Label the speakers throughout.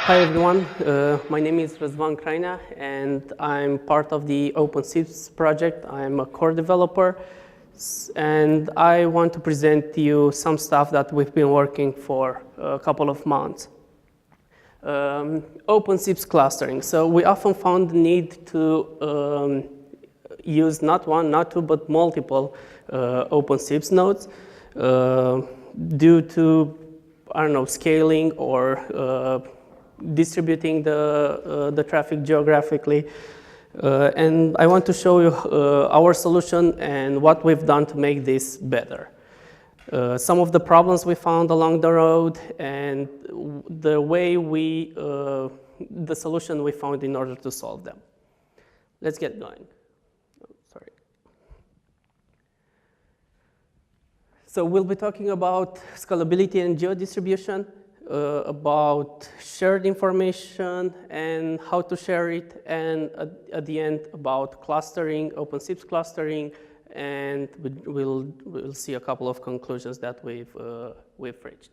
Speaker 1: Hi everyone, my name is Razvan Kraina and I'm part of the OpenSIPS project. I'm a core developer and I want to present to you some stuff that we've been working for a couple of months. OpenSIPS clustering. So we often found the need to use not one, not two, but multiple OpenSIPS nodes due to, I don't know, scaling or distributing the traffic geographically. And I want to show you our solution and what we've done to make this better. Some of the problems we found along the road and the way the solution we found in order to solve them. Let's get going. Oh, sorry. So we'll be talking about scalability and geo-distribution, about shared information and how to share it, and at the end about clustering, OpenSIPS clustering, and we'll see a couple of conclusions that we've reached.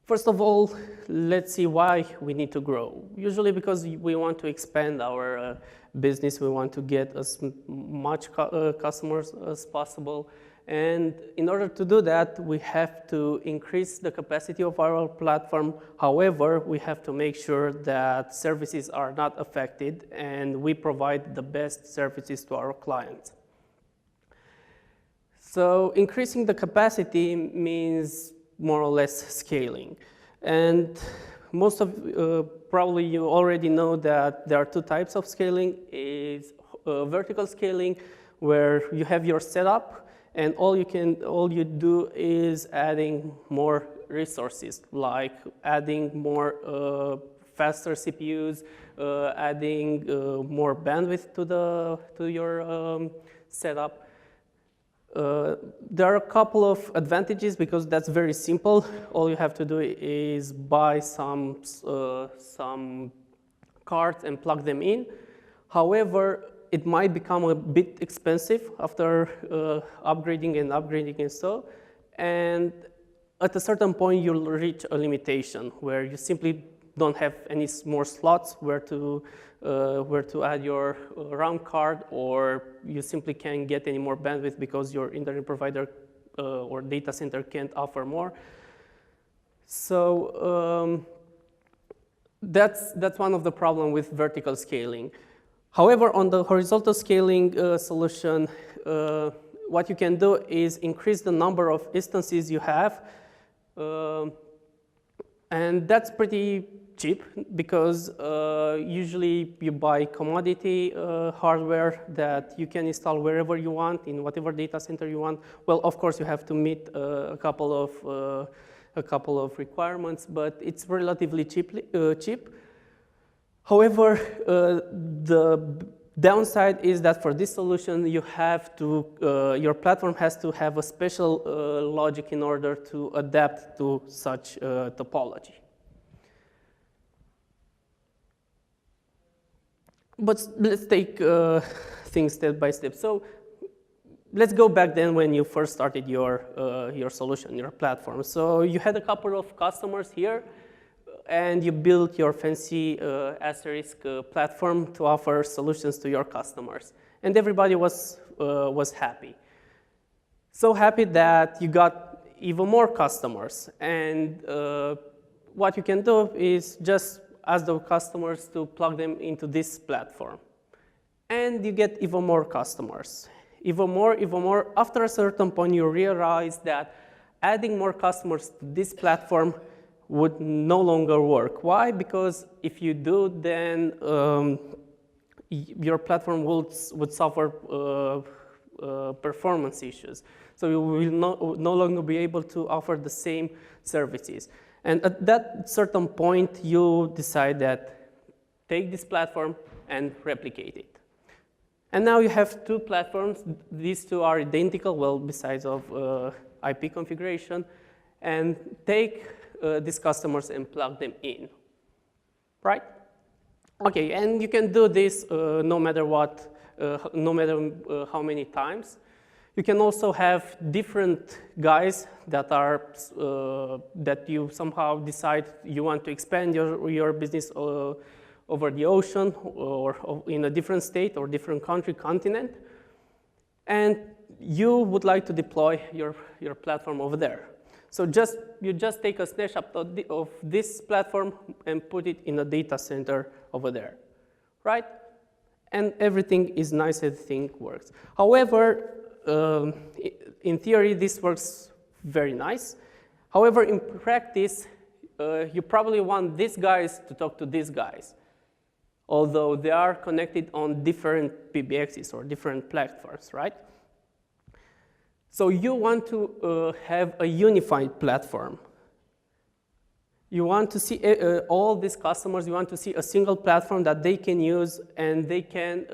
Speaker 1: First of all, let's see why we need to grow. Usually because we want to expand our business, we want to get as much customers as possible. And in order to do that, we have to increase the capacity of our platform. However, we have to make sure that services are not affected and we provide the best services to our clients. So increasing the capacity means more or less scaling. And most of, probably you already know that there are two types of scaling. Is vertical scaling, where you have your setup, and all you do is adding more resources, like adding more faster CPUs, adding more bandwidth to your setup. There are a couple of advantages because that's very simple. All you have to do is buy some cards and plug them in. However, it might become a bit expensive after upgrading and so. And at a certain point, you'll reach a limitation where you simply don't have any more slots where to add your RAM card, or you simply can't get any more bandwidth because your internet provider or data center can't offer more. So that's one of the problems with vertical scaling. However, on the horizontal scaling solution, what you can do is increase the number of instances you have. And that's pretty cheap because usually you buy commodity hardware that you can install wherever you want, in whatever data center you want. Well, of course, you have to meet a couple of requirements, but it's relatively cheap. However, the downside is that for this solution, you have to, your platform has to have a special logic in order to adapt to such topology. But let's take things step by step. So let's go back then when you first started your solution, your platform. So you had a couple of customers here, and you built your fancy Asterisk platform to offer solutions to your customers. And everybody was happy. So happy that you got even more customers. And what you can do is just ask the customers to plug them into this platform. And you get even more customers. Even more. After a certain point, you realize that adding more customers to this platform would no longer work. Why? Because if you do, then your platform would suffer performance issues. So you will no longer be able to offer the same services. And at that certain point, you decide that take this platform and replicate it. And now you have two platforms. These two are identical, well, besides of IP configuration, and take these customers and plug them in, right? Okay, and you can do this no matter what, no matter how many times. You can also have different guys that are that you somehow decide you want to expand your business over the ocean or in a different state or different country, continent, and you would like to deploy your platform over there. So you just take a snapshot of this platform and put it in a data center over there, right? And everything is nice, everything works. However, in theory, this works very nice. However, in practice, you probably want these guys to talk to these guys, although they are connected on different PBXs or different platforms, right? So you want to have a unified platform. You want to see all these customers, you want to see a single platform that they can use, and they can,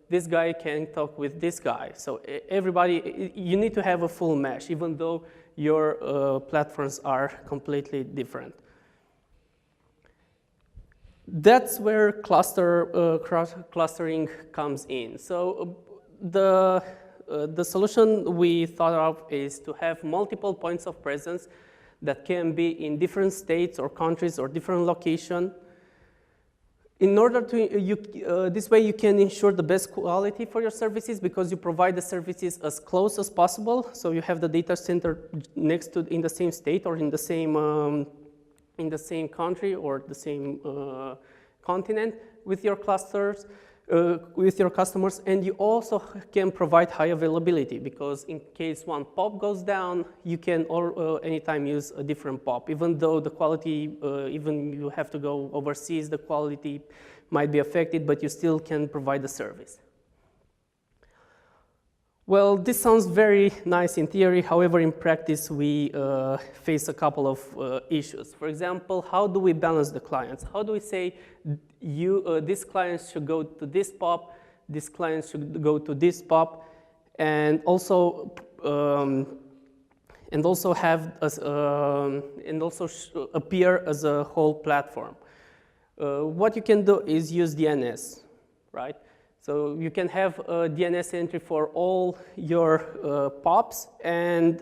Speaker 1: this guy can talk with this guy. So everybody, you need to have a full mesh, even though your platforms are completely different. That's where clustering comes in. So the solution we thought of is to have multiple points of presence that can be in different states or countries or different location. In order to, this way you can ensure the best quality for your services because you provide the services as close as possible. So you have the data center next to, in the same state or in the same country or the same continent with your clusters, with your customers, and you also can provide high availability because in case one POP goes down, you can anytime use a different POP. Even though the quality, even you have to go overseas, the quality might be affected, but you still can provide the service. Well, this sounds very nice in theory. However, in practice, we face a couple of issues. For example, how do we balance the clients? How do we say this client should go to this POP, this client should go to this POP, and also have and also appear as a whole platform? What you can do is use DNS, right? So you can have a DNS entry for all your POPs, and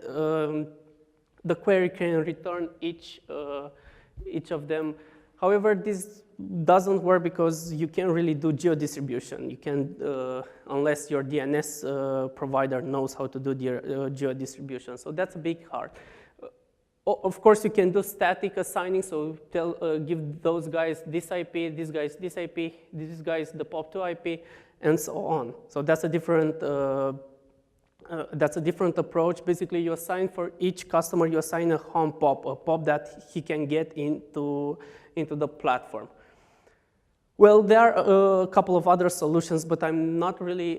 Speaker 1: the query can return each of them. However, this doesn't work because you can't really do geo-distribution. You can, unless your DNS provider knows how to do the geo-distribution. So that's a big hard. Of course, you can do static assigning, so give those guys this IP, these guys this IP, these guys the POP2 IP, and so on. So that's a different approach. Basically, you assign for each customer, you assign a home POP, a POP that he can get into the platform. Well, there are a couple of other solutions, but I'm not really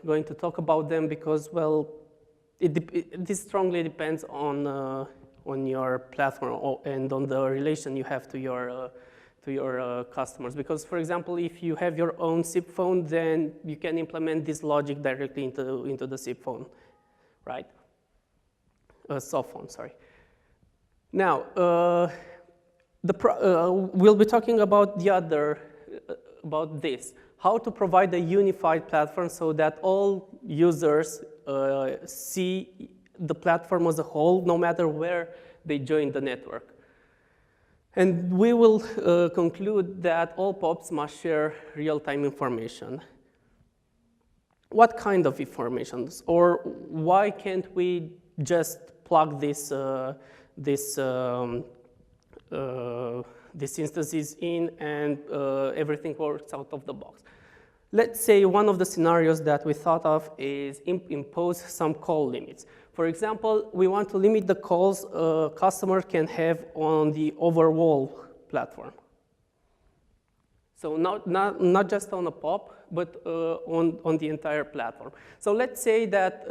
Speaker 1: going to talk about them because, well, this strongly depends on your platform and on the relation you have to your customers. Because, for example, if you have your own SIP phone, then you can implement this logic directly into the SIP phone, right? Soft phone, sorry. Now, we'll be talking about about this, how to provide a unified platform so that all users see the platform as a whole, no matter where they join the network. And we will conclude that all POPs must share real-time information. What kind of information? Or why can't we just plug these instances in and everything works out of the box? Let's say one of the scenarios that we thought of is impose some call limits. For example, we want to limit the calls a customer can have on the overall platform. So not just on a POP, but on the entire platform. So let's say that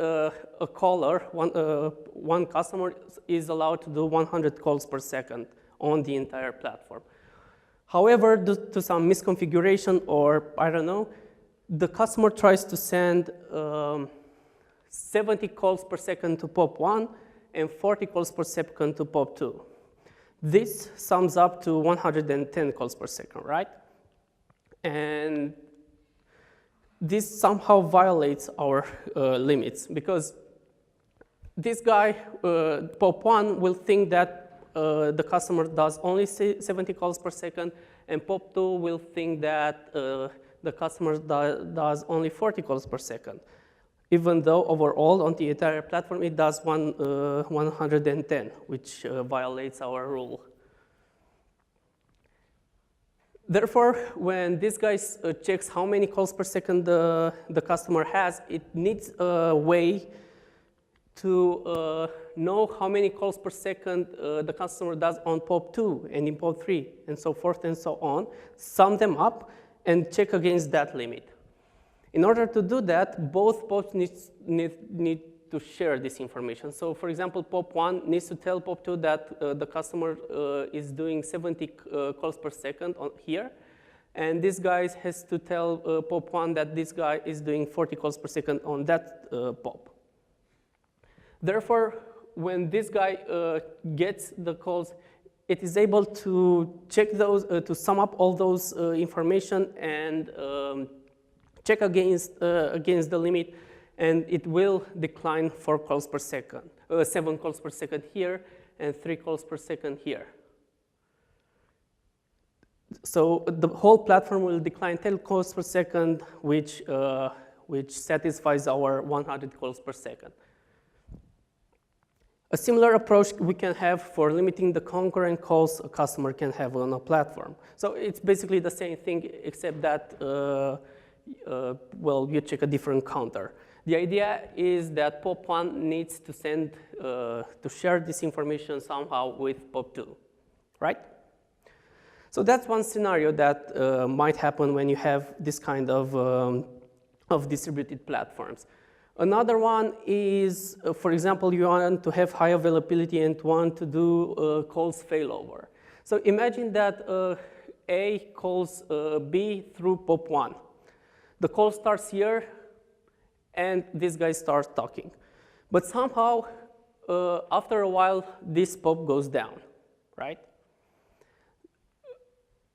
Speaker 1: a caller, one customer is allowed to do 100 calls per second on the entire platform. However, due to some misconfiguration or I don't know, the customer tries to send 70 calls per second to POP1 and 40 calls per second to POP2. This sums up to 110 calls per second, right? And this somehow violates our limits, because this guy, POP1, will think that the customer does only 70 calls per second, and POP2 will think that the customer does only 40 calls per second, even though overall on the entire platform it does 110, which violates our rule. Therefore, when this guy checks how many calls per second the customer has, it needs a way to know how many calls per second the customer does on POP2 and in POP3 and so forth and so on, sum them up and check against that limit. In order to do that, both POPs need to share this information. So for example, POP1 needs to tell POP2 that the customer is doing 70 calls per second here, and this guy has to tell POP1 that this guy is doing 40 calls per second on that POP. Therefore, when this guy gets the calls, it is able to check those, to sum up all those information and check against the limit, and it will decline 4 calls per second, 7 calls per second here, and 3 calls per second here. So the whole platform will decline 10 calls per second, which satisfies our 100 calls per second. A similar approach we can have for limiting the concurrent calls a customer can have on a platform. So it's basically the same thing, except that, well, you check a different counter. The idea is that POP1 needs to send, to share this information somehow with POP2, right? So that's one scenario that might happen when you have this kind of distributed platforms. Another one is, for example, you want to have high availability and want to do calls failover. So imagine that A calls B through POP1. The call starts here, and this guy starts talking. But somehow, after a while, this POP goes down, right?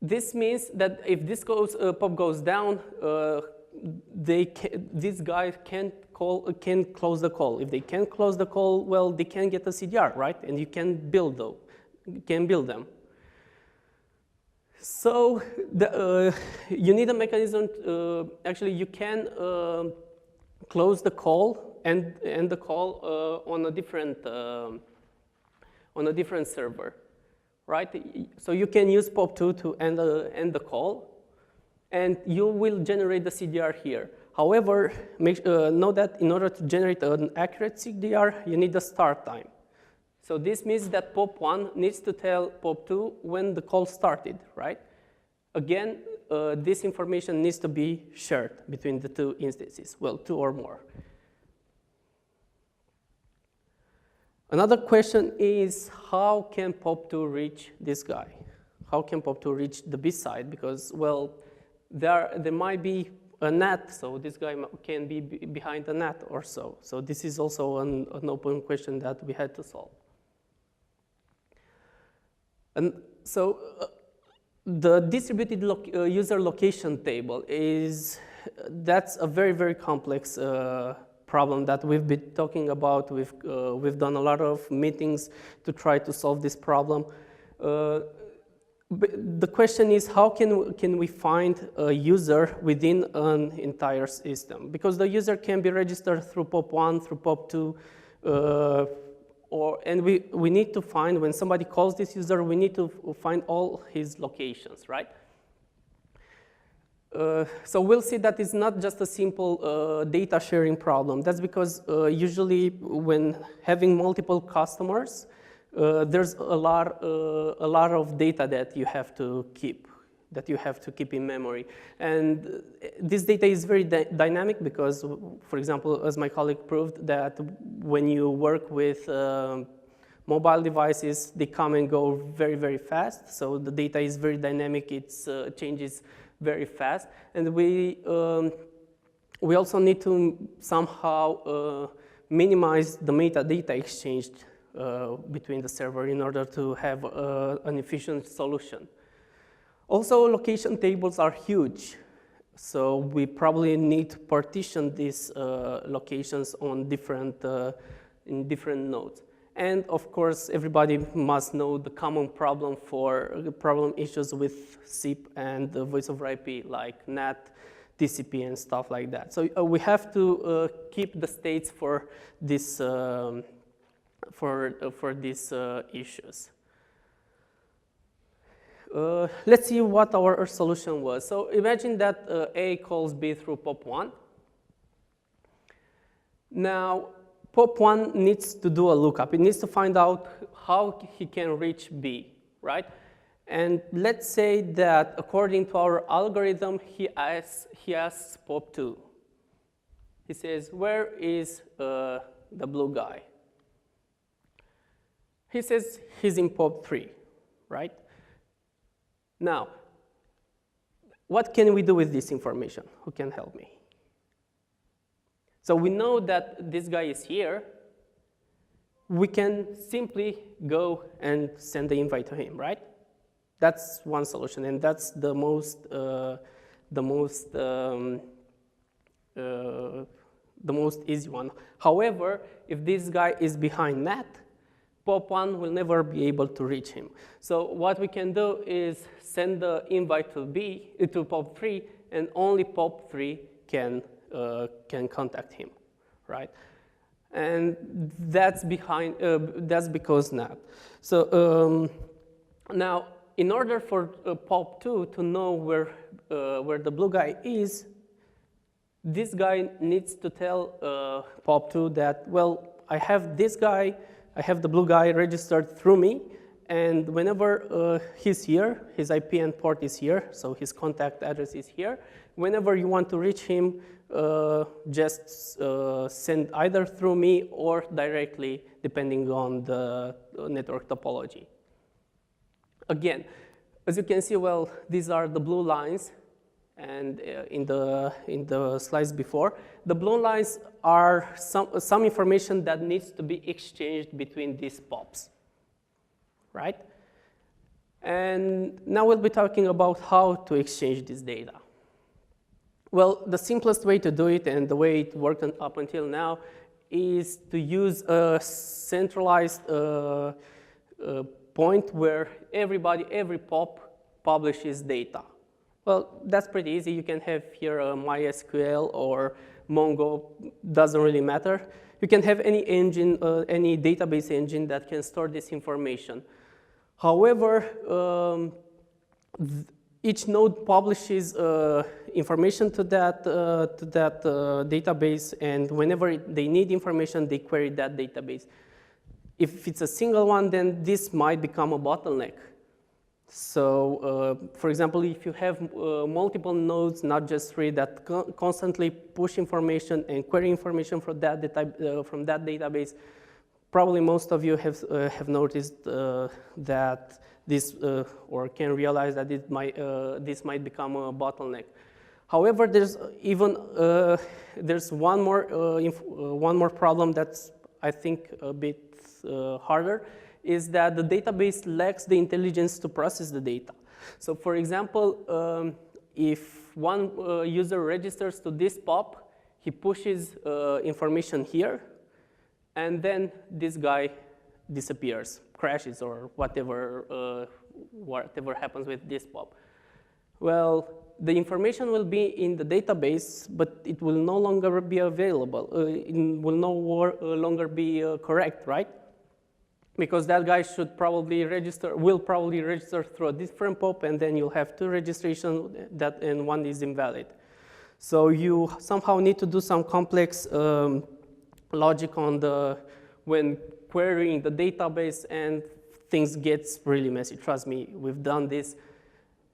Speaker 1: This means that if this POP goes down, this guy can't close the call. If they can't close the call, well, they can get a CDR, right? And you can build them. So you need a mechanism. Actually, you can close the call and end the call on a different server, right? So you can use POP2 to end the call, and you will generate the CDR here. However, know that in order to generate an accurate CDR, you need a start time. So this means that POP1 needs to tell POP2 when the call started, right? Again, this information needs to be shared between the two instances, well, 2 or more. Another question is, how can POP2 reach this guy? How can POP2 reach the B side? Because, well, there might be a NAT, so this guy can be behind a NAT or so. So this is also an open question that we had to solve. And so the distributed user location table that's a very, very complex problem that we've been talking about. We've done a lot of meetings to try to solve this problem. But the question is, how can we find a user within an entire system? Because the user can be registered through POP1, through POP2, and we need to find, when somebody calls this user, we need to find all his locations, right? So we'll see that it's not just a simple data sharing problem. That's because usually when having multiple customers, there's a lot of data that you have to keep in memory. And this data is very dynamic because, for example, as my colleague proved, that when you work with mobile devices, they come and go very, very fast. So the data is very dynamic. It changes very fast. And we also need to somehow minimize the metadata exchanged between the server in order to have an efficient solution. Also, location tables are huge. So we probably need to partition these locations on in different nodes. And of course, everybody must know the common problem issues with SIP and the voice over IP, like NAT, TCP, and stuff like that. So we have to keep the states for this these issues. Let's see what our solution was. So imagine that A calls B through POP1. Now, POP1 needs to do a lookup. It needs to find out how he can reach B, right? And let's say that according to our algorithm, he asks POP2. He says, where is the blue guy? He says he's in POP3, right? Now, what can we do with this information? Who can help me? So we know that this guy is here. We can simply go and send the invite to him, right? That's one solution, and that's the most easy one. However, if this guy is behind NAT, POP1 will never be able to reach him. So what we can do is send the invite to POP3, and only POP3 can contact him, right? And that's because NAT. So now, in order for POP2 to know where the blue guy is, this guy needs to tell POP2 that, well, I have this guy, I have the blue guy registered through me, and whenever he's here, his IP and port is here, so his contact address is here. Whenever you want to reach him, just send either through me or directly, depending on the network topology. Again, as you can see, well, these are the blue lines, and in the slides before, the blue lines are some information that needs to be exchanged between these POPs, right? And now we'll be talking about how to exchange this data. Well, the simplest way to do it, and the way it worked up until now, is to use a centralized point where every POP publishes data. Well, that's pretty easy. You can have here a MySQL or Mongo, doesn't really matter. You can have any engine, any database engine that can store this information. However, each node publishes information to that database, and whenever they need information, they query that database. If it's a single one, then this might become a bottleneck. So, for example, if you have multiple nodes, not just three, that constantly push information and query information from that database, probably most of you have noticed that this, or can realize that this might become a bottleneck. However, there's one more problem that's, I think, a bit harder, is that the database lacks the intelligence to process the data. So for example, if one user registers to this POP, he pushes information here, and then this guy disappears, crashes, or whatever happens with this POP. Well, the information will be in the database, but it will no longer be available. It will no longer be correct, right? Because that guy will probably register through a different POP, and then you'll have two registrations and one is invalid. So you somehow need to do some complex logic when querying the database, and things get really messy. Trust me, we've done this,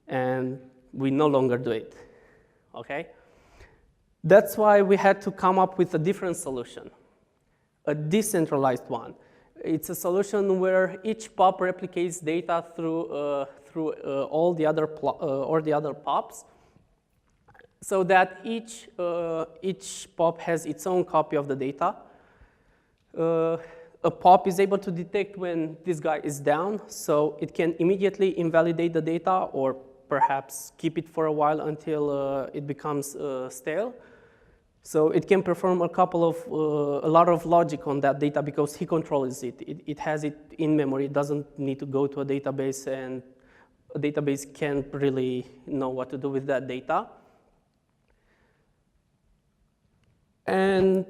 Speaker 1: and we no longer do it, okay? That's why we had to come up with a different solution, a decentralized one. It's a solution where each POP replicates data through all the other POPs, so that each POP has its own copy of the data. A POP is able to detect when this guy is down, so it can immediately invalidate the data or perhaps keep it for a while until it becomes stale. So it can perform a lot of logic on that data because he controls it. It has it in memory. It doesn't need to go to a database, and a database can't really know what to do with that data. And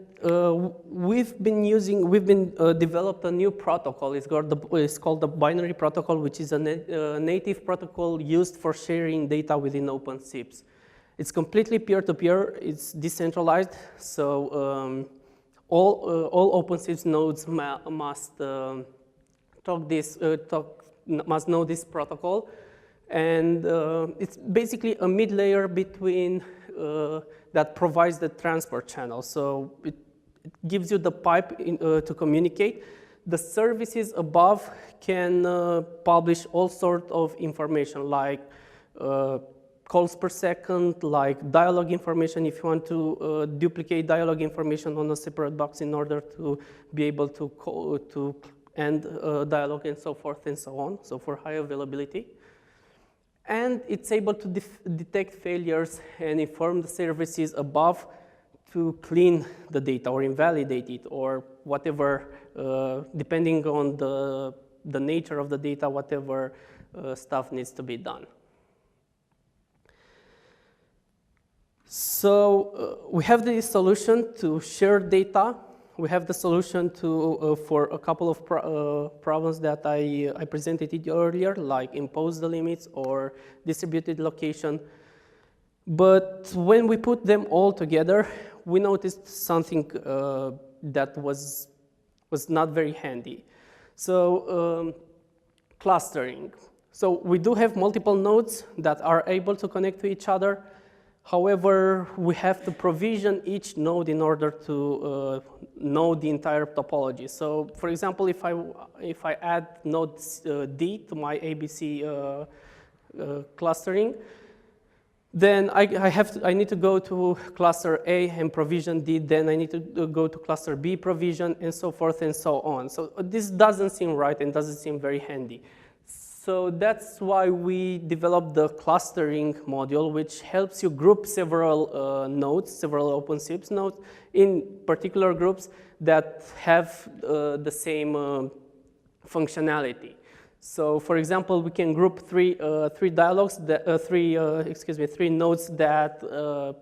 Speaker 1: we've developed a new protocol. It's called the binary protocol, which is a native protocol used for sharing data within OpenSIPS. It's completely peer-to-peer. It's decentralized. So all OpenSIPS nodes must know this protocol, and it's basically a mid-layer between that provides the transport channel. So it gives you the pipe to communicate. The services above can publish all sorts of information, like calls per second, like dialogue information if you want to duplicate dialogue information on a separate box in order to be able to end dialogue and so forth and so on, so for high availability. And it's able to detect failures and inform the services above to clean the data or invalidate it or whatever, depending on the nature of the data, whatever stuff needs to be done. So we have the solution to share data. We have the solution for a couple of problems that I presented it earlier, like impose the limits or distributed location. But when we put them all together, we noticed something that was not very handy. So clustering. So we do have multiple nodes that are able to connect to each other. However, we have to provision each node in order to know the entire topology. So, for example, if I add node D to my ABC clustering, then I need to go to cluster A and provision D. Then I need to go to cluster B, provision, and so forth and so on. So this doesn't seem right and doesn't seem very handy. So that's why we developed the clustering module, which helps you group several nodes, several OpenSIPS nodes, in particular groups that have the same functionality. So, for example, we can group three nodes that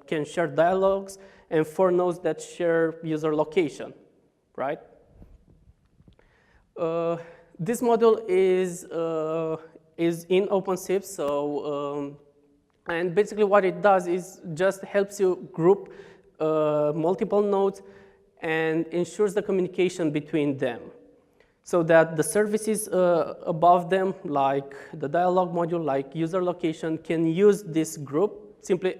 Speaker 1: can share dialogues, and 4 nodes that share user location, right? This module is in OpenSIPS, so and basically what it does is just helps you group multiple nodes and ensures the communication between them, so that the services above them, like the dialogue module, like user location, can use this group. Simply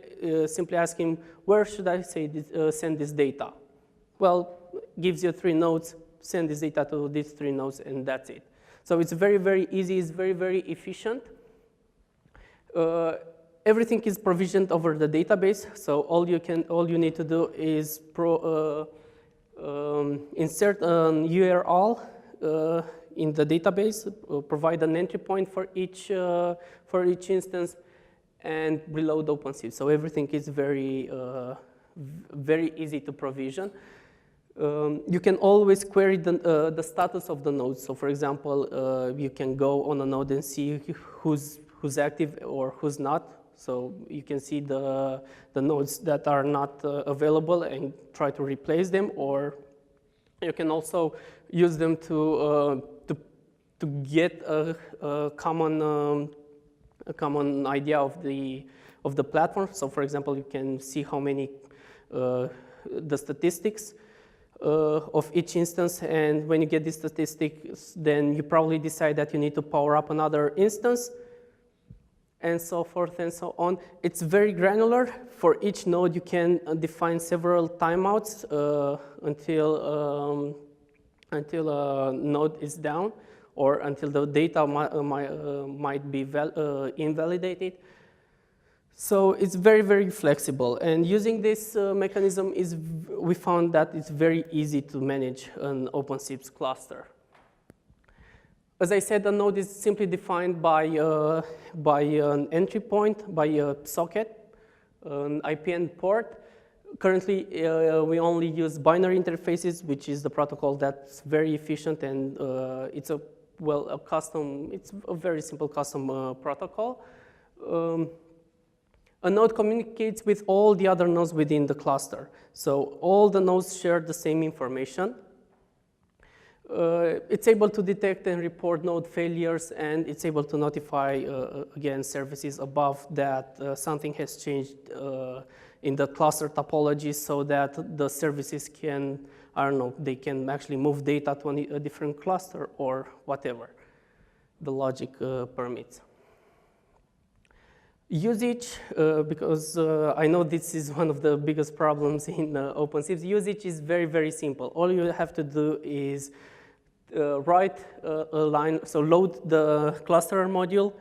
Speaker 1: asking, where should I send this data? Well, gives you 3 nodes. Send this data to these 3 nodes, and that's it. So it's very, very easy. It's very, very efficient. Everything is provisioned over the database. So all you need to do is insert an URL in the database, provide an entry point for each instance, and reload OpenSIPS. So everything is very, very easy to provision. You can always query the status of the nodes. So, for example, you can go on a node and see who's active or who's not. So you can see the nodes that are not available and try to replace them, or you can also use them to get a common idea of the platform. So, for example, you can see how many the statistics of each instance, and when you get these statistics, then you probably decide that you need to power up another instance, and so forth and so on. It's very granular. For each node, you can define several timeouts until a node is down, or until the data might be invalidated. So it's very, very flexible. And using this mechanism, we found that it's very easy to manage an OpenSIPS cluster. As I said, a node is simply defined by an entry point, by a socket, an IPN port. Currently, we only use binary interfaces, which is the protocol that's very efficient, and it's a very simple custom protocol. A node communicates with all the other nodes within the cluster. So all the nodes share the same information. It's able to detect and report node failures, and it's able to notify, again, services above that something has changed in the cluster topology, so that the services can, I don't know, they can actually move data to a different cluster or whatever the logic permits. Usage, because I know this is one of the biggest problems in OpenSIPS. Usage is very, very simple. All you have to do is write a line, so load the cluster module,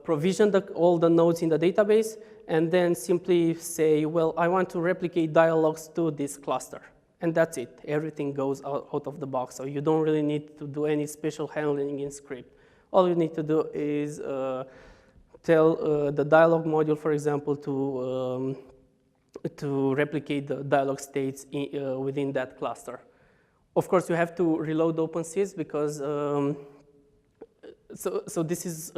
Speaker 1: provision all the nodes in the database, and then simply say, well, I want to replicate dialogs to this cluster. And that's it. Everything goes out of the box. So you don't really need to do any special handling in script. All you need to do is tell the dialog module, for example, to replicate the dialog states within that cluster. Of course, you have to reload OpenSIPS because so this is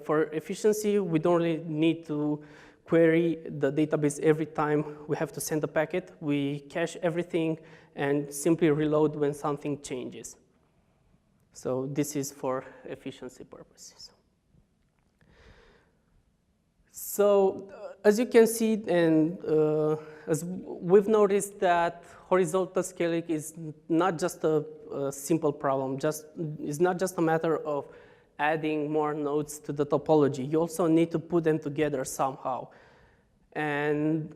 Speaker 1: for efficiency. We don't really need to query the database every time we have to send a packet. We cache everything and simply reload when something changes. So this is for efficiency purposes. So as you can see, and as we've noticed, that horizontal scaling is not just a simple problem. It's not just a matter of adding more nodes to the topology. You also need to put them together somehow, and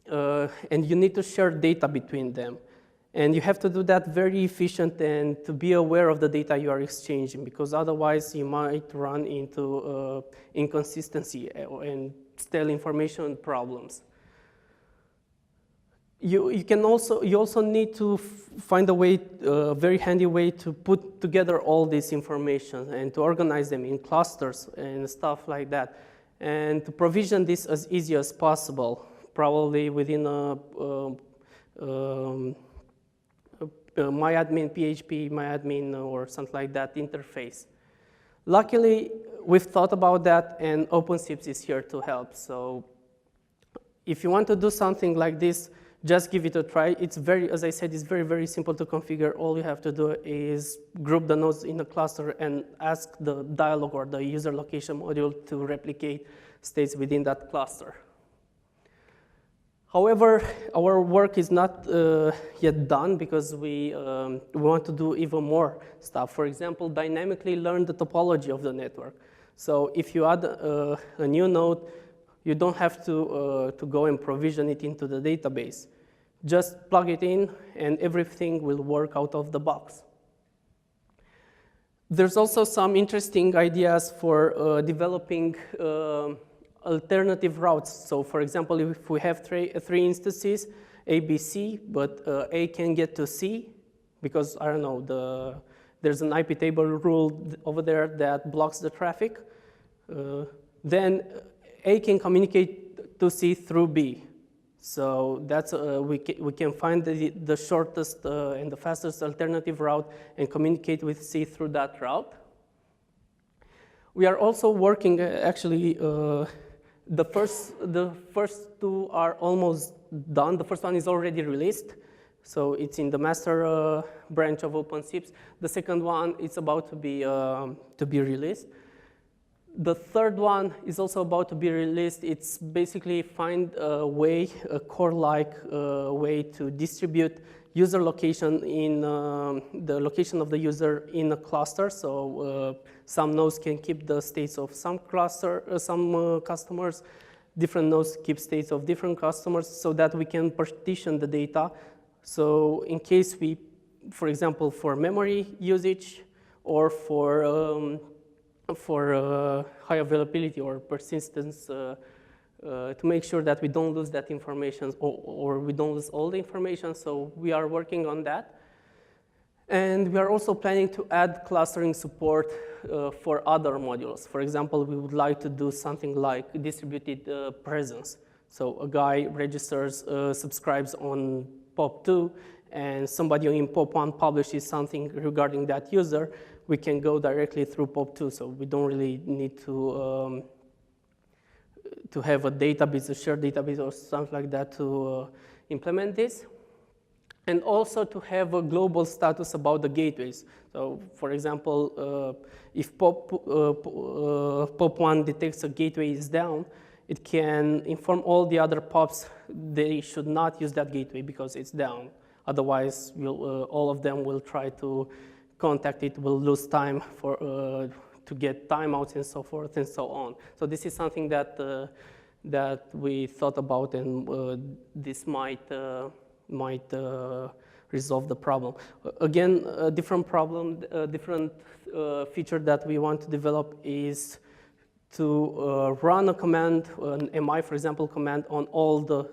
Speaker 1: you need to share data between them. And you have to do that very efficient and to be aware of the data you are exchanging, because otherwise you might run into inconsistency and stale information problems. You also need to find a very handy way to put together all this information and to organize them in clusters and stuff like that, and to provision this as easy as possible, probably within a myadmin PHP, myadmin or something like that interface. Luckily, we've thought about that, and OpenSIPS is here to help. So if you want to do something like this, just give it a try. It's very, as I said, it's very, very simple to configure. All you have to do is group the nodes in a cluster and ask the dialog or the user location module to replicate states within that cluster. However, our work is not yet done, because we want to do even more stuff. For example, dynamically learn the topology of the network. So if you add a new node, you don't have to go and provision it into the database. Just plug it in, and everything will work out of the box. There's also some interesting ideas for developing alternative routes. So for example, if we have three instances, A, B, C, but A can get to C, because, I don't know, there's an IP table rule over there that blocks the traffic, then A can communicate to C through B. So that's, we can find the shortest and the fastest alternative route and communicate with C through that route. We are also working, actually, the first two are almost done. The first one is already released, so it's in the master branch of OpenSIPS. The second one is about to be released. The third one is also about to be released. It's basically find a way, a core-like way to distribute user location in the location of the user in a cluster. So some nodes can keep the states of some cluster, some customers. Different nodes keep states of different customers, so that we can partition the data. So in case we, for example, for memory usage or for high availability or persistence, to make sure that we don't lose that information or we don't lose all the information. So we are working on that. And we are also planning to add clustering support for other modules. For example, we would like to do something like distributed presence. So a guy registers, subscribes on POP2, and somebody in POP1 publishes something regarding that user, we can go directly through POP2. So we don't really need to have a database, a shared database or something like that to implement this. And also to have a global status about the gateways. So for example, if POP1 detects a gateway is down, it can inform all the other POPs they should not use that gateway because it's down. Otherwise, all of them will try to contact it, will lose time to get timeouts and so forth and so on. So this is something that we thought about, and this might resolve the problem. Again, a different problem, a different feature that we want to develop is to run a command, an MI, for example, command on all the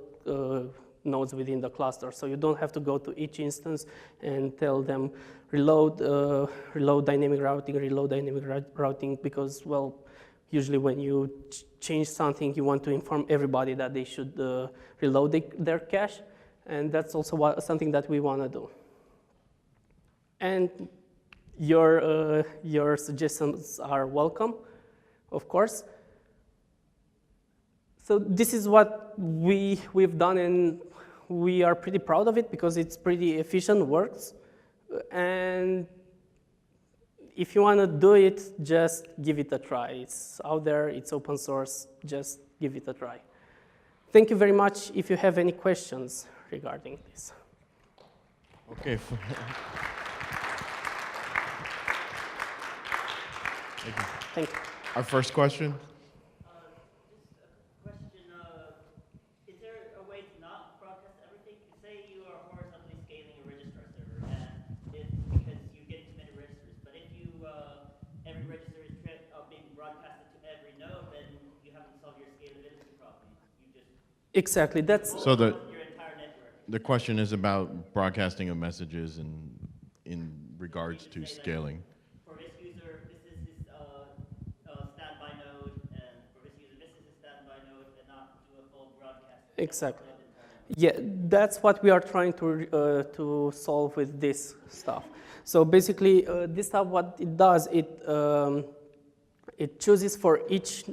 Speaker 1: nodes within the cluster. So you don't have to go to each instance and tell them reload dynamic routing, because, well, usually when you change something, you want to inform everybody that they should reload their cache. And that's also something that we want to do. And your suggestions are welcome, of course. So this is what we've done, and we are pretty proud of it because it's pretty efficient, works. And if you want to do it, just give it a try. It's out there, it's open source, just give it a try. Thank you very much. If you have any questions regarding this.
Speaker 2: Okay.
Speaker 1: Thank you.
Speaker 2: Our first question.
Speaker 3: Just a question. Is there a way to not broadcast everything? Say you are horizontally scaling a registrar server, and because you get too many registers, but if you every register is being broadcasted to every node, then you haven't solved your scalability problem. You just
Speaker 1: exactly. That's
Speaker 2: so the question is about broadcasting of messages and in regards to scaling.
Speaker 3: For this user, this is his standby node, and for this user, this is his standby node, and not do a full broadcast.
Speaker 1: exactly. Yeah, that's what we are trying to solve with this stuff. So basically, this stuff, what it does, it chooses for each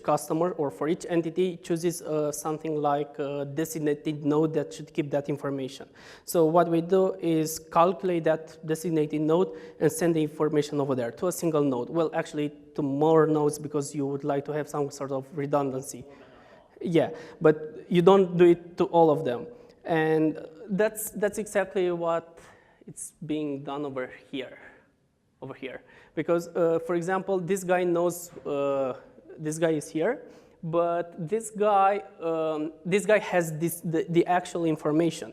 Speaker 1: customer or for each entity, it chooses something like a designated node that should keep that information. So what we do is calculate that designated node and send the information over there to a single node. Well, actually to more nodes because you would like to have some sort of redundancy. Yeah, but you don't do it to all of them. And that's exactly what it's being done over here. Because, for example, this guy knows this guy is here, but this guy has the actual information.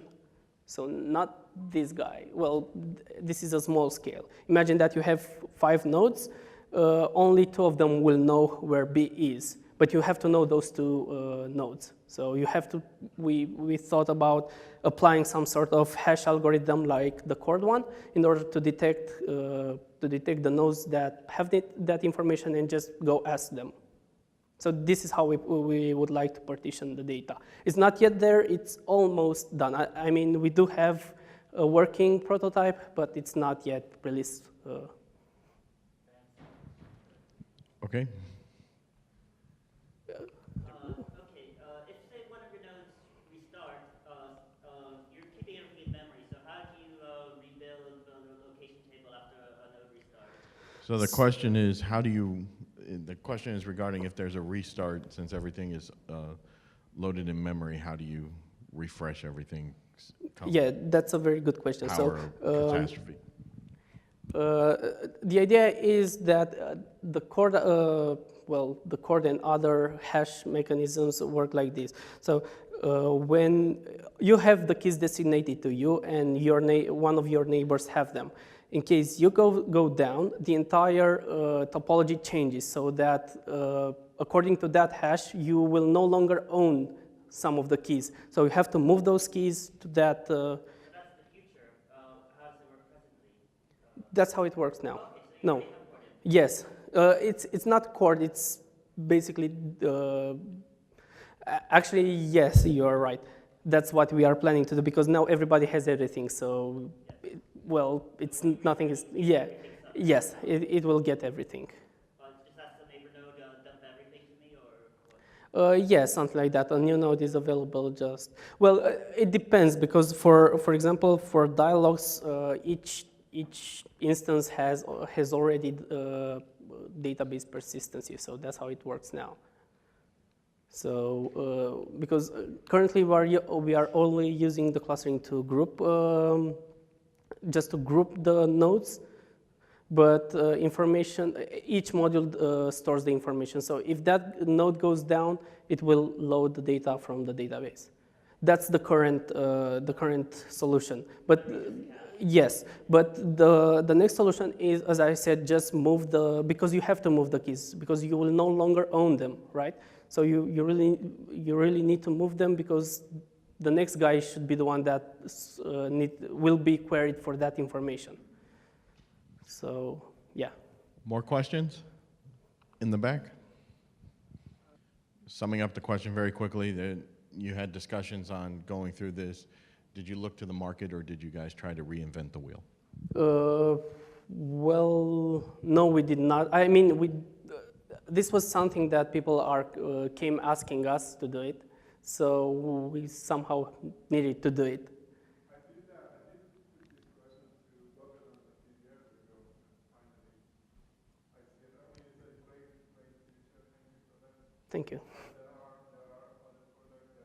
Speaker 1: So not this guy. Well, this is a small scale. Imagine that you have 5 nodes. Only 2 of them will know where B is, but you have to know those 2 nodes. So you have to. We thought about applying some sort of hash algorithm like the cord one in order to detect the nodes that have that information and just go ask them. So this is how we would like to partition the data. It's not yet there, it's almost done. I mean, we do have a working prototype, but it's not yet released.
Speaker 2: Okay.
Speaker 3: If say one of your nodes restarts, you're keeping everything in memory. So how do you rebuild the location table after a node restarts?
Speaker 2: So the question is, the question is regarding if there's a restart, since everything is loaded in memory, how do you refresh everything?
Speaker 1: Yeah, that's a very good question.
Speaker 2: Power catastrophe.
Speaker 1: The idea is that the cord and other hash mechanisms work like this. So when you have the keys designated to you and one of your neighbors have them, in case you go down, the entire topology changes so that according to that hash, you will no longer own some of the keys. So you have to move those keys to that.
Speaker 3: So that's the future. How does it work presently?
Speaker 1: That's how it works now.
Speaker 3: Okay, so you
Speaker 1: No.
Speaker 3: already have cord in.
Speaker 1: Yes. It's not cord. It's basically actually, yes, you are right. That's what we are planning to do because now everybody has everything. So, well, it's nothing is, yeah, yes, it will get everything.
Speaker 3: Just ask the neighbor node, dump everything to me, or what?
Speaker 1: Yes, something like that. A new node is available just, well, it depends because for example, for dialogs, each instance has already database persistency. So that's how it works now. So because currently we are only using the clustering to group, just to group the nodes, but information, each module stores the information. So if that node goes down, it will load the data from the database. That's the current solution. But yes, but the next solution is, as I said, just move because you have to move the keys because you will no longer own them, right? So you really need to move them because the next guy should be the one that will be queried for that information. So yeah.
Speaker 2: More questions in the back? Summing up the question very quickly, you had discussions on going through this. Did you look to the market or did you guys try to reinvent the wheel?
Speaker 1: Well, no, we did not. I mean, this was something that people came asking us to do it, so we somehow needed to do it.
Speaker 4: I did put this question to Bogdan a few years ago, and finally I said, okay, it's a great future, thank you for that.
Speaker 1: Thank you.
Speaker 4: There are other products that you could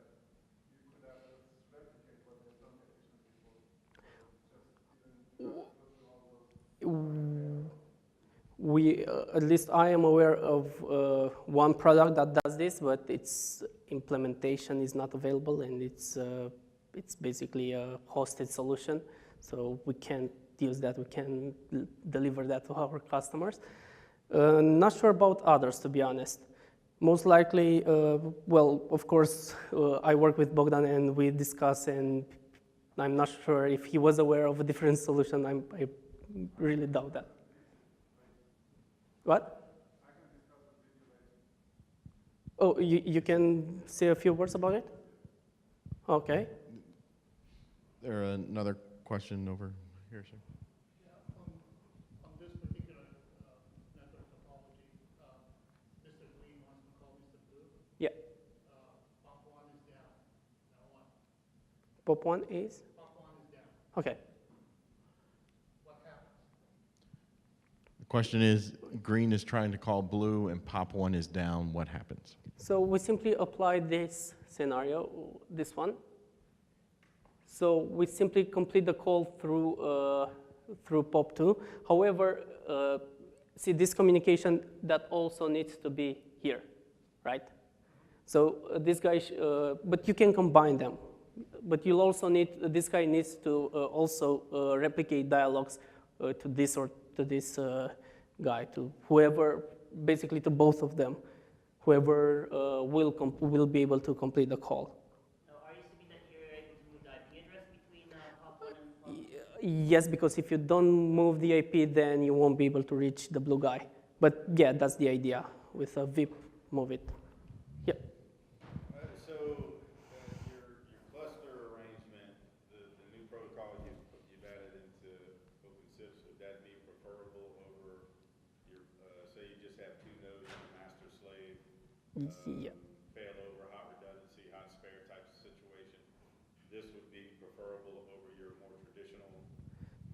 Speaker 4: have just replicate what they've done efficiently before. So just didn't go through all those.
Speaker 1: At least I am aware of one product that does this, but its implementation is not available, and it's basically a hosted solution. So we can't use that. We can deliver that to our customers. Not sure about others, to be honest. Most likely, well, of course, I work with Bogdan and we discuss, and I'm not sure if he was aware of a different solution. I really doubt that. What?
Speaker 4: I can discuss it with you later.
Speaker 1: Oh, you can say a few words about it? Okay.
Speaker 2: There another question over here, sir?
Speaker 5: On this particular network topology, Mr. Green wants to call Mr. Blue.
Speaker 1: Yeah.
Speaker 5: Pop 1 is down. Now what?
Speaker 1: Pop 1 is?
Speaker 5: Pop 1 is down.
Speaker 1: Okay.
Speaker 5: What happens?
Speaker 2: The question is, green is trying to call blue and pop 1 is down, what happens?
Speaker 1: So we simply apply this scenario, this one. So we simply complete the call through pop 2. However, see this communication that also needs to be here, right? So this guy, but you can combine them. But you'll also this guy needs to also replicate dialogs to this or to this guy, to whoever, basically to both of them, whoever will be able to complete the call.
Speaker 3: Are you assuming that you're able to move the IP address between pop 1 and pop 2?
Speaker 1: Yes, because if you don't move the IP, then you won't be able to reach the blue guy. But yeah, that's the idea. With a VIP, move it. Yep.
Speaker 6: So your cluster arrangement, the new protocol you've added into OpenSIPS, would that be preferable over your, say you just have two nodes, master slave,
Speaker 1: Yeah.
Speaker 6: failover, hot redundancy, hot spare type of situation? This would be preferable over your more traditional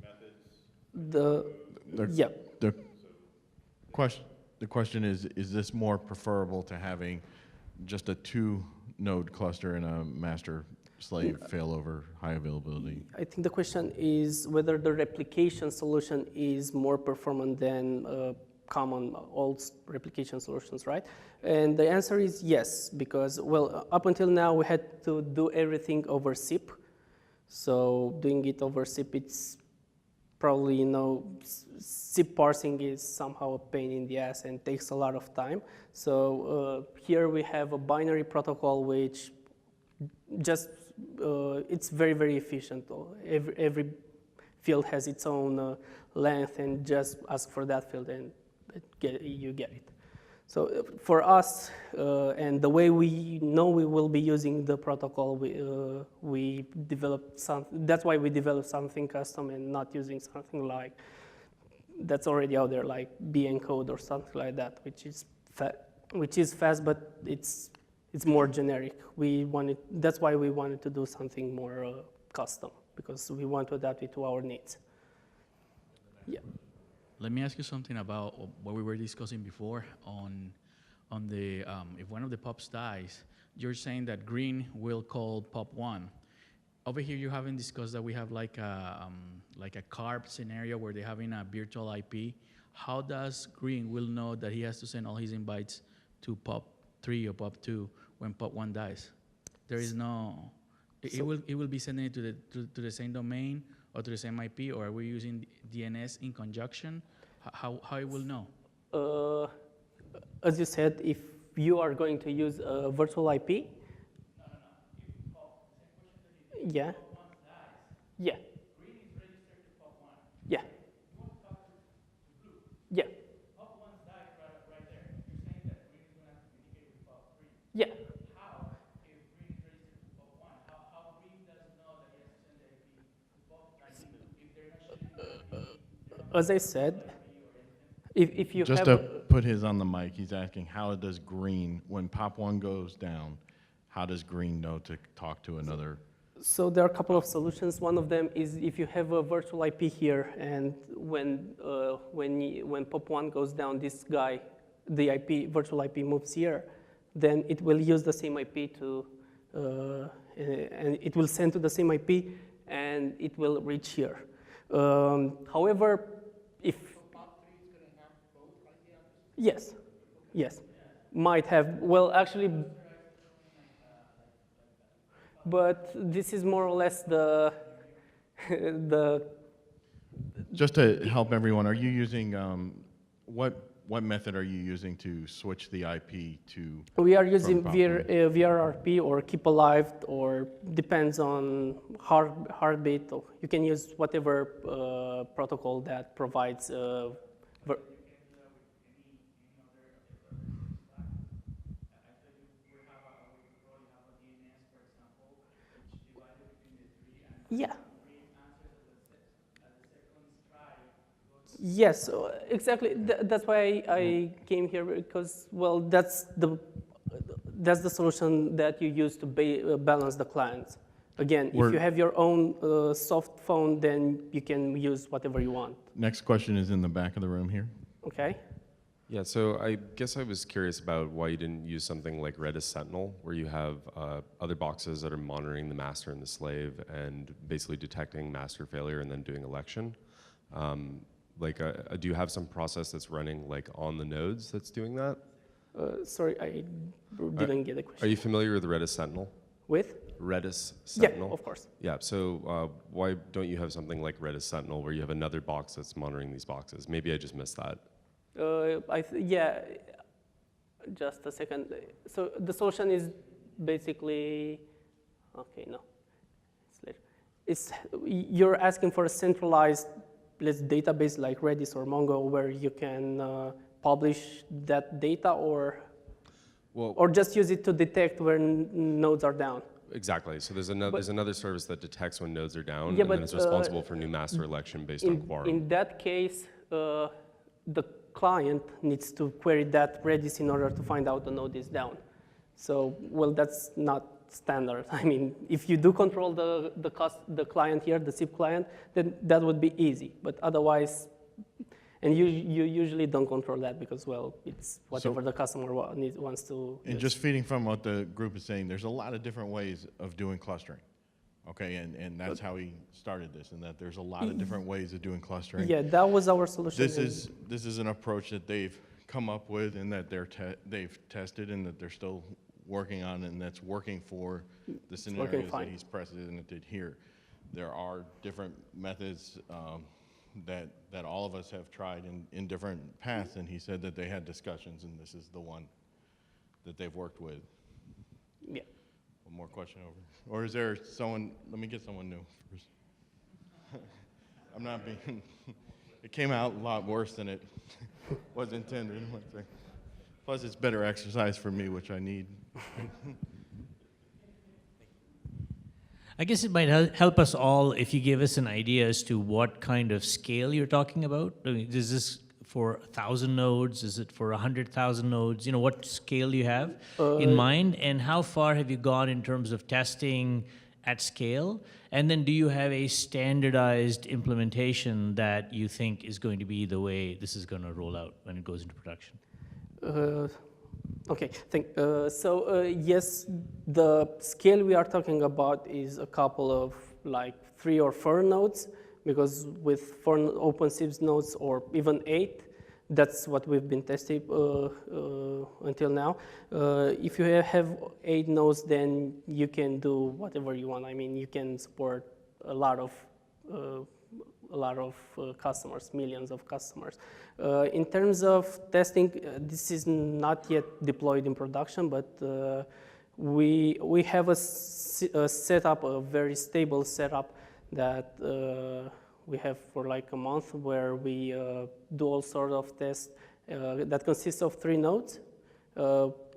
Speaker 6: methods?
Speaker 1: Yeah.
Speaker 2: The question is this more preferable to having just a 2-node cluster and a master slave failover, high availability?
Speaker 1: I think the question is whether the replication solution is more performant than common old replication solutions, right? And the answer is yes, because, well, up until now we had to do everything over SIP. So doing it over SIP, it's probably, SIP parsing is somehow a pain in the ass and takes a lot of time. So here we have a binary protocol which just, it's very, very efficient. Every field has its own length, and just ask for that field, and you get it. So for us, and the way we know we will be using the protocol, we develop that's why we develop something custom and not using something like that's already out there, like BN code or something like that, which is fast, but it's more generic. That's why we wanted to do something more custom, because we want to adapt it to our needs. Yeah.
Speaker 7: Let me ask you something about what we were discussing before on the if one of the POPs dies, you're saying that green will call POP 1. Over here, you haven't discussed that we have like a carp scenario where they're having a virtual IP. How does green will know that he has to send all his invites to POP 3 or POP 2 when POP 1 dies? There is no. It will be sending it to the same domain or to the same IP, or are we using DNS in conjunction? How it will know?
Speaker 1: As you said, if you are going to use a virtual IP. No.
Speaker 7: If POP, the same question that
Speaker 1: Yeah.
Speaker 7: POP 1 dies.
Speaker 1: Yeah.
Speaker 7: Green is registered to POP 1.
Speaker 1: Yeah.
Speaker 7: You want to talk to blue.
Speaker 1: Yeah.
Speaker 7: POP 1 died right there. You're saying that green is going to have to communicate with POP 3.
Speaker 1: Yeah.
Speaker 7: How, if green is registered to POP 1, how green doesn't know that he has to send the IP to POP 3? If they're not sharing the IP,
Speaker 1: As I said, if you
Speaker 2: Just
Speaker 1: have
Speaker 2: to put his on the mic, he's asking, how does green, when POP 1 goes down, how does green know to talk to another?
Speaker 1: So there are a couple of solutions. One of them is if you have a virtual IP here, and when POP1 goes down, this guy, the IP, virtual IP moves here, then it will use the same IP to, and it will send to the same IP, and it will reach here. However, if yes, yes, might have. Well, actually, but this is more or less the
Speaker 2: Just to help everyone, are you using, what method are you using to switch the IP to?
Speaker 1: We are using
Speaker 2: from POP1?
Speaker 1: VRRP or keep alive, or depends on heartbeat. Or you can use whatever protocol that provides. Yeah. Yes, exactly. That's why I came here, because, well, that's the solution that you use to balance the clients. Again, if you have your own soft phone, then you can use whatever you want.
Speaker 2: Next question is in the back of the room here.
Speaker 1: Okay.
Speaker 8: Yeah, so I guess I was curious about why you didn't use something like Redis Sentinel, where you have other boxes that are monitoring the master and the slave and basically detecting master failure and then doing election. Do you have some process that's running like on the nodes that's doing that?
Speaker 1: Sorry, I didn't get the question.
Speaker 8: Are you familiar with Redis Sentinel?
Speaker 1: With?
Speaker 8: Redis Sentinel?
Speaker 1: Yeah, of course.
Speaker 8: Yeah, so why don't you have something like Redis Sentinel where you have another box that's monitoring these boxes? Maybe I just missed that.
Speaker 1: Yeah, just a second. So the solution is basically, okay, no, it's later. You're asking for a centralized, let's database like Redis or Mongo where you can publish that data, or just use it to detect where nodes are down.
Speaker 8: Exactly. So there's another service that detects when nodes are down,
Speaker 1: Yeah,
Speaker 8: and then it's responsible for new master election based on quorum.
Speaker 1: In that case, the client needs to query that Redis in order to find out the node is down. So, well, that's not standard. I mean, if you do control the client here, the SIP client, then that would be easy. But otherwise, and you usually don't control that because, well, it's whatever the customer wants to
Speaker 2: And
Speaker 1: use.
Speaker 2: just feeding from what the group is saying, there's a lot of different ways of doing clustering. Okay, and that's how we started this, and that there's a lot of different ways of doing clustering.
Speaker 1: Yeah, that was our solution.
Speaker 2: This is an approach that they've come up with, and that they've tested, and that they're still working on, and that's working for the scenarios that he's presented here. There are different methods that all of us have tried in different paths, and he said that they had discussions, and this is the one that they've worked with.
Speaker 1: Yeah.
Speaker 2: One more question over. Or is there someone, let me get someone new first. I'm not being, it came out a lot worse than it was intended. Plus, it's better exercise for me, which I need.
Speaker 9: I guess it might help us all if you give us an idea as to what kind of scale you're talking about. I mean, is this for 1,000 nodes? Is it for 100,000 nodes? You know, what scale you have in mind, and how far have you gone in terms of testing at scale? And then do you have a standardized implementation that you think is going to be the way this is going to roll out when it goes into production?
Speaker 1: Okay, yes, the scale we are talking about is a couple of like 3 or 4 nodes, because with 4 OpenSIPS nodes or even 8, that's what we've been testing until now. If you have 8 nodes, then you can do whatever you want. I mean, you can support a lot of customers, millions of customers. In terms of testing, this is not yet deployed in production, but we have a setup, a very stable setup that we have for like a month, where we do all sorts of tests that consists of 3 nodes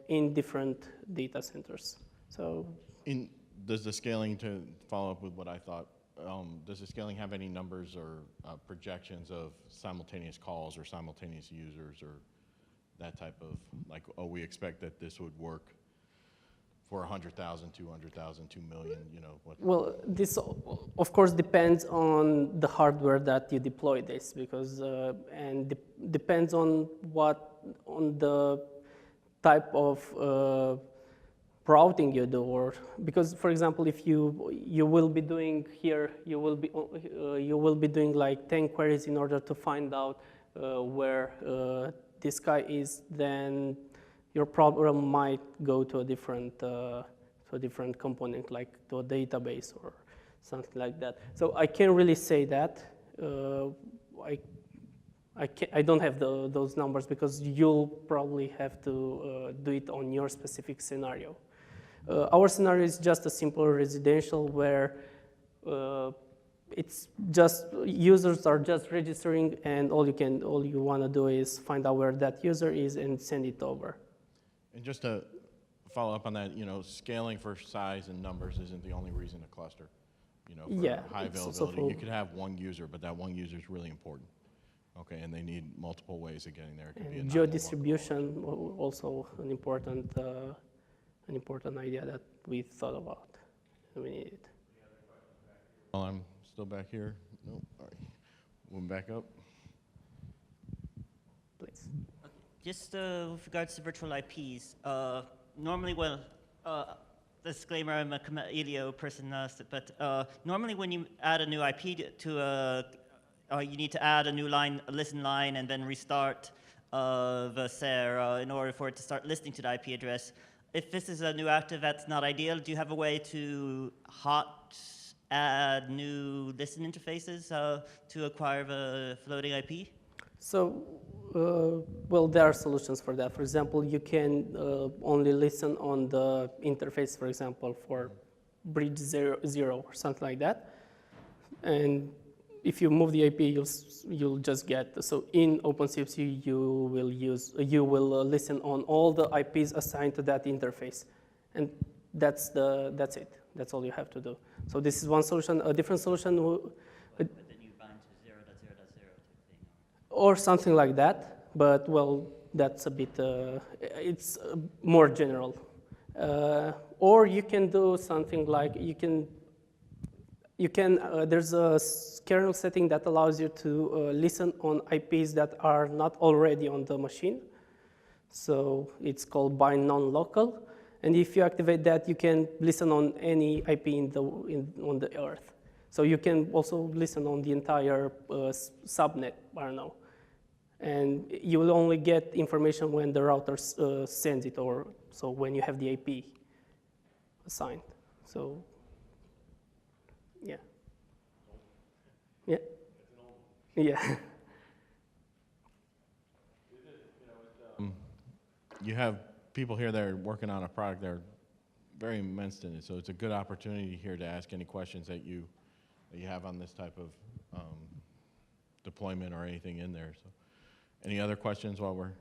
Speaker 1: in different data centers. So,
Speaker 2: does the scaling, to follow up with what I thought, does the scaling have any numbers or projections of simultaneous calls or simultaneous users or that type of, like, oh, we expect that this would work for 100,000, 200,000, 2 million, you know?
Speaker 1: Well, this of course depends on the hardware that you deploy this, because, and depends on the type of routing you do, or because, for example, if you will be doing here, you will be doing like 10 queries in order to find out where this guy is, then your program might go to a different component, like to a database or something like that. So I can't really say that. I don't have those numbers, because you'll probably have to do it on your specific scenario. Our scenario is just a simple residential where it's just users are just registering, and all you want to do is find out where that user is and send it over.
Speaker 2: And just to follow up on that, you know, scaling for size and numbers isn't the only reason to cluster. You know, for high availability, you could have one user, but that one user is really important. Okay, and they need multiple ways of getting there. It could be a
Speaker 1: geo-distribution, also an important idea that we thought about. We need it.
Speaker 2: Well, I'm still back here. Nope. All right. Moving back up.
Speaker 1: Please.
Speaker 3: Okay. Just with regards to virtual IPs, normally, disclaimer, I'm a Elio person, but normally when you add a new IP to you need to add a new line, a listen line, and then restart the SER in order for it to start listening to the IP address. If this is a new active, that's not ideal. Do you have a way to hot add new listen interfaces to acquire the floating IP?
Speaker 1: So, well, there are solutions for that. For example, you can only listen on the interface, for example, for bridge 0 or something like that. And if you move the IP, you'll just get, so in OpenSIPS, you will listen on all the IPs assigned to that interface, and that's it. That's all you have to do. So this is one solution. A different solution,
Speaker 3: But then you bind to 0.0.0 type thing.
Speaker 1: or something like that. But well, that's a bit. It's more general. Or you can do something like there's a kernel setting that allows you to listen on IPs that are not already on the machine. So it's called bind non-local. And if you activate that, you can listen on any IP on the earth. So you can also listen on the entire subnet, I don't know. And you will only get information when the router sends it, or so when you have the IP assigned. So. Yeah. Yeah. Yeah.
Speaker 2: You have people here that are working on a product that are very immense in it, so it's a good opportunity here to ask any questions that you have on this type of deployment or anything in there. So, any other questions while we're?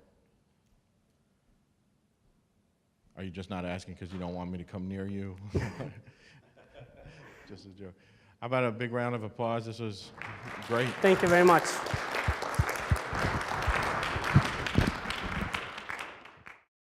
Speaker 2: Are you just not asking because you don't want me to come near you? Just a joke. How about a big round of applause? This was great.
Speaker 1: Thank you very much.